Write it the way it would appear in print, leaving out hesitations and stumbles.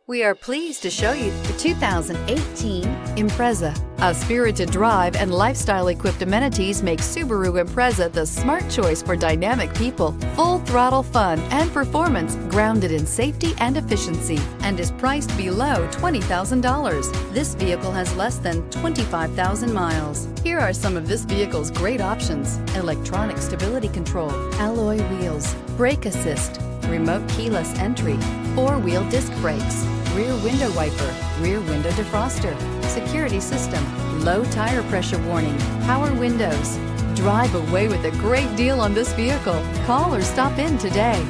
We are pleased to show you the 2018 Impreza. A spirited drive and lifestyle-equipped amenities make Subaru Impreza the smart choice for dynamic people. Full-throttle fun and performance grounded in safety and efficiency, and is priced below $20,000. This vehicle has less than 25,000 miles. Here are some of this vehicle's great options: electronic stability control, alloy wheels, brake assist, remote keyless entry, four-wheel disc brakes, rear window wiper, rear window defroster, security system, low tire pressure warning, power windows. Drive away with a great deal on this vehicle. Call or stop in today.